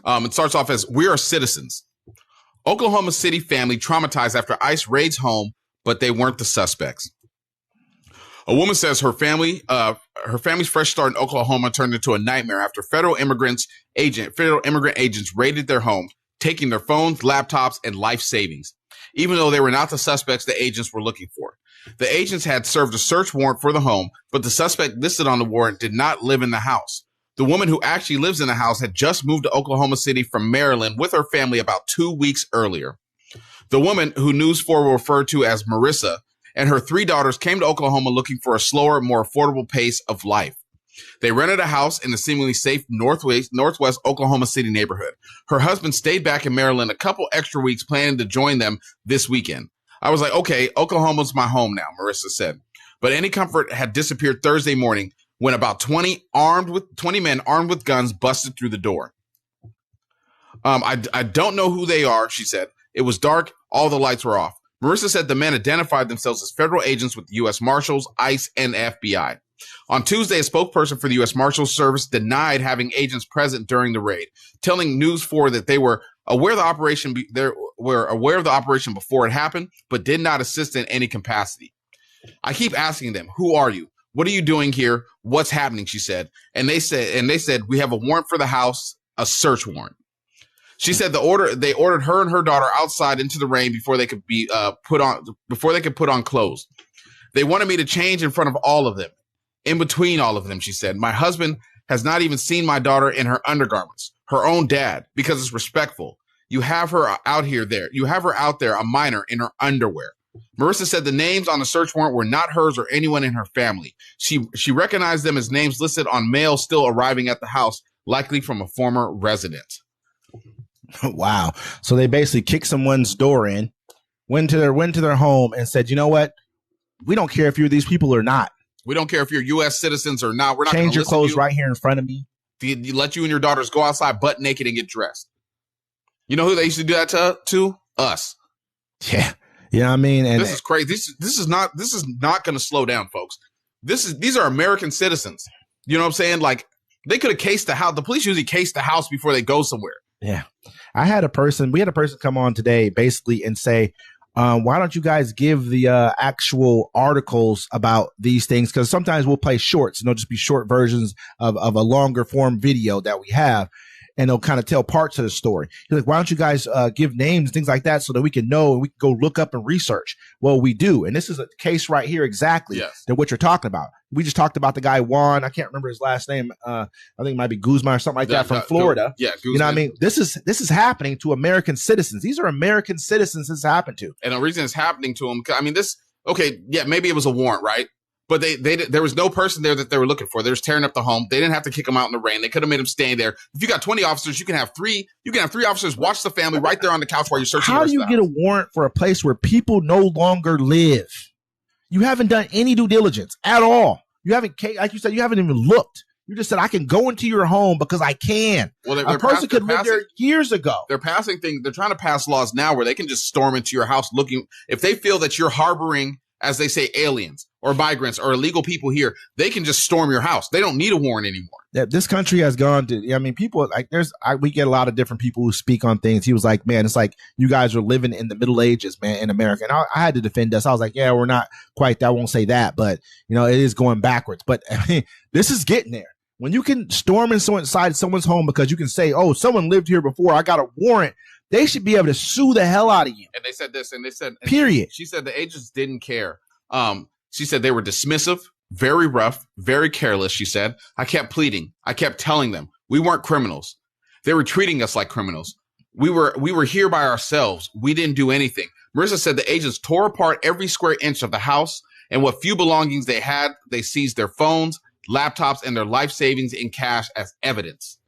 It starts off as, "We are citizens. Oklahoma City family traumatized after ICE raids home, but they weren't the suspects." A woman says her family's fresh start in Oklahoma turned into a nightmare after federal immigrant agents raided their home, taking their phones, laptops, and life savings, even though they were not the suspects the agents were looking for. The agents had served a search warrant for the home, but the suspect listed on the warrant did not live in the house. The woman who actually lives in the house had just moved to Oklahoma City from Maryland with her family about 2 weeks earlier. The woman, who News 4 will refer to as Marissa, and her 3 daughters came to Oklahoma looking for a slower, more affordable pace of life. They rented a house in the seemingly safe northwest Oklahoma City neighborhood. Her husband stayed back in Maryland a couple extra weeks, planning to join them this weekend. "I was like, okay, Oklahoma's my home now," Marissa said. But any comfort had disappeared Thursday morning when about 20 men armed with guns busted through the door. I don't know who they are," she said. "It was dark. All the lights were off." Marissa said the men identified themselves as federal agents with the U.S. Marshals, ICE, and FBI. On Tuesday, a spokesperson for the U.S. Marshals Service denied having agents present during the raid, telling News 4 that they were aware of the operation before it happened, but did not assist in any capacity. "I keep asking them, 'Who are you? What are you doing here? What's happening?' she said. And they said, 'We have a warrant for the house, a search warrant.' She said they ordered her and her daughter outside into the rain before they could put on clothes. They wanted me to change in front of all of them. In between all of them," she said. "My husband has not even seen my daughter in her undergarments, her own dad, because it's respectful. You have her out there, a minor, in her underwear." Marissa said the names on the search warrant were not hers or anyone in her family. She recognized them as names listed on mail still arriving at the house, likely from a former resident. Wow. So they basically kicked someone's door in, went to their home and said, "You know what? We don't care if you're these people or not. We don't care if you're U.S. citizens or not. We're not going to change your clothes right here in front of me. Let you and your daughters go outside butt naked and get dressed." You know who they used to do that to? Us. Yeah. You know what I mean? And this is crazy. This is not going to slow down, folks. These are American citizens. You know what I'm saying? Like, they could have cased the house. The police usually case the house before they go somewhere. Yeah. We had a person come on today basically and say, why don't you guys give the actual articles about these things? Because sometimes we'll play shorts, and they'll just be short versions of a longer form video that we have, and they'll kind of tell parts of the story. He's like, why don't you guys give names and things like that so that we can know and we can go look up and research? Well, we do. And this is a case right here exactly that what you're talking about. We just talked about the guy, Juan. I can't remember his last name. I think it might be Guzman or something like that from Florida. Yeah, Guzman. You know what I mean? This is happening to American citizens. These are American citizens this happened to. And the reason it's happening to them, I mean, maybe it was a warrant, right? But there was no person there that they were looking for. They're just tearing up the home. They didn't have to kick them out in the rain. They could have made them stay there. If you got 20 officers, you can have three officers watch the family right there on the couch while you're searching. How do you get a warrant for a place where people no longer live? You haven't done any due diligence at all. You haven't, like you said, you haven't even looked. You just said, I can go into your home because I can. Well, a person could live there years ago. They're passing things. They're trying to pass laws now where they can just storm into your house looking. If they feel that you're harboring, as they say, aliens or migrants or illegal people here, they can just storm your house. They don't need a warrant anymore. Yeah, this country has gone to, I mean, people like we get a lot of different people who speak on things. He was like, man, it's like you guys are living in the Middle Ages, man, in America. And I had to defend us. I was like, yeah, we're not quite that. I won't say that, but you know, it is going backwards. But I mean, this is getting there. When you can storm inside someone's home because you can say, oh, someone lived here before, I got a warrant. They should be able to sue the hell out of you. And they said this, and they said, period. She said the agents didn't care. She said they were dismissive, very rough, very careless. She said, I kept pleading. I kept telling them we weren't criminals. They were treating us like criminals. We were here by ourselves. We didn't do anything. Marissa said the agents tore apart every square inch of the house, and what few belongings they had, they seized their phones, laptops, and their life savings in cash as evidence.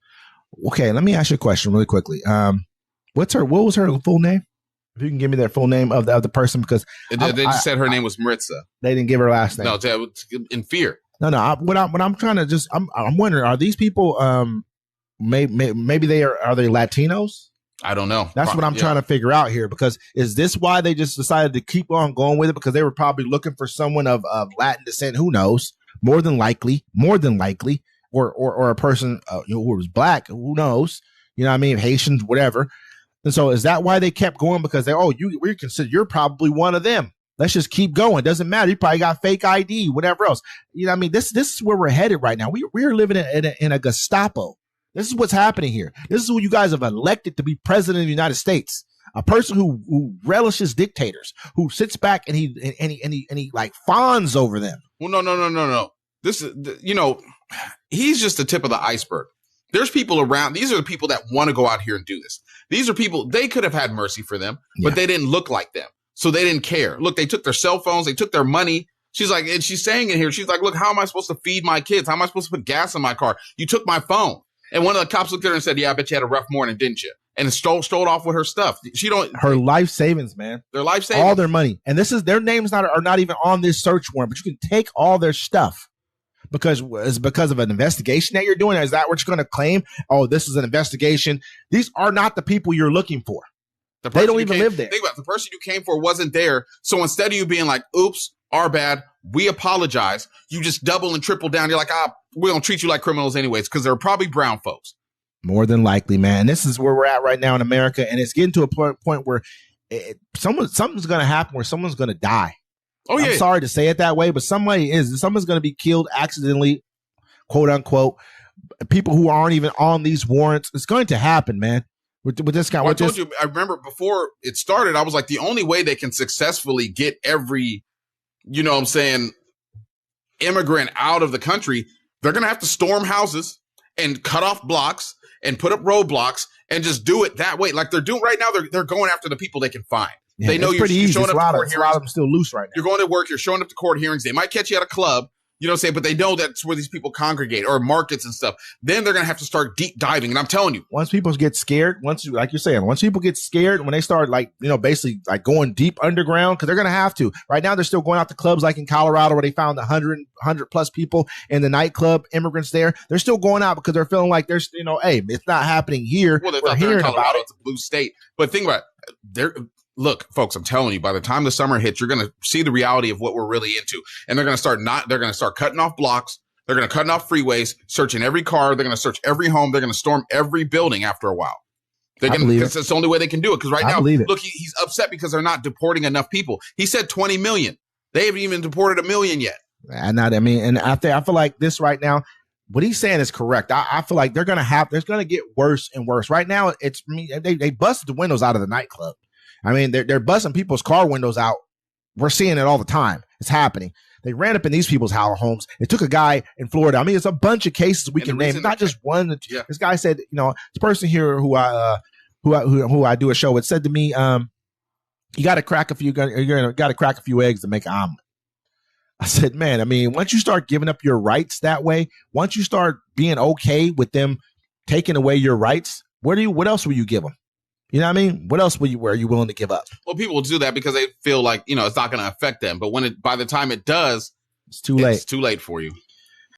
Okay, let me ask you a question really quickly. What was her full name? If you can give me their full name of the person, because they just said her name was Marissa. They didn't give her last name. No, that was in fear. No. What I'm trying to just, I'm wondering, are these people, maybe they are they Latinos? I don't know. That's what I'm trying to figure out here, because is this why they just decided to keep on going with it? Because they were probably looking for someone of Latin descent. Who knows? More than likely, or a person who was black. Who knows? You know what I mean? Haitians, whatever. And so is that why they kept going? Because we consider you're probably one of them. Let's just keep going. Doesn't matter. You probably got fake ID, whatever else. You know what I mean? This is where we're headed right now. We're living in a Gestapo. This is what's happening here. This is who you guys have elected to be president of the United States. A person who relishes dictators, who sits back and he like fawns over them. Well, no. This is, he's just the tip of the iceberg. There's people around. These are the people that want to go out here and do this. These are people, they could have had mercy for them, but they didn't look like them. So they didn't care. Look, they took their cell phones. They took their money. She's like, and she's saying it here. She's like, look, how am I supposed to feed my kids? How am I supposed to put gas in my car? You took my phone. And one of the cops looked at her and said, yeah, I bet you had a rough morning, didn't you? And strolled off with her stuff. Her life savings, man. Their life savings. All their money. And their names are not even on this search warrant, but you can take all their stuff. Because it's because of an investigation that you're doing? Is that what you're going to claim? Oh, this is an investigation. These are not the people you're looking for. They don't even live there. Think about it. The person you came for wasn't there. So instead of you being like, oops, our bad, we apologize, you just double and triple down. You're like, we don't treat you like criminals anyways, because they're probably brown folks. More than likely, man. This is where we're at right now in America. And it's getting to a point where something's going to happen where someone's going to die. Oh, yeah. I'm sorry to say it that way, but someone's going to be killed accidentally, quote unquote. People who aren't even on these warrants. It's going to happen, man. With this guy. Well, I remember before it started, I was like, the only way they can successfully get every, immigrant out of the country, they're going to have to storm houses and cut off blocks and put up roadblocks and just do it that way. Like they're doing right now, they're going after the people they can find. Yeah, they know you're showing up to court hearings. A lot of them still loose right now. You're going to work. You're showing up to court hearings. They might catch you at a club. You know what I'm saying? But they know that's where these people congregate or markets and stuff. Then they're going to have to start deep diving. And I'm telling you. Once people get scared, like you're saying, once people get scared, when they start basically like going deep underground, because they're going to have to. Right now, they're still going out to clubs like in Colorado where they found 100 plus people in the nightclub, immigrants there. They're still going out because they're feeling like there's, hey, it's not happening here. Well, they're hearing Colorado, it's a blue state. But think about it. Look, folks, I'm telling you, by the time the summer hits, you're going to see the reality of what we're really into. And they're going to start cutting off blocks. They're going to cut off freeways, searching every car. They're going to search every home. They're going to storm every building after a while. Because that's the only way they can do it. Because right now, look, he's upset because they're not deporting enough people. He said 20 million. They haven't even deported 1 million yet. And I feel like this right now, what he's saying is correct. I feel like there's going to get worse and worse. Right now, they busted the windows out of the nightclub. I mean, they're busting people's car windows out. We're seeing it all the time. It's happening. They ran up in these people's homes. It took a guy in Florida. I mean, it's a bunch of cases we can name, not just one. Yeah. This guy said, this person here who I do a show with said to me, you got to crack a few eggs to make an omelet. I said, man, I mean, once you start giving up your rights that way, once you start being okay with them taking away your rights, what else will you give them? You know what I mean? What else are you willing to give up? Well, people will do that because they feel like, it's not going to affect them. But by the time it does, it's too late. It's too late for you.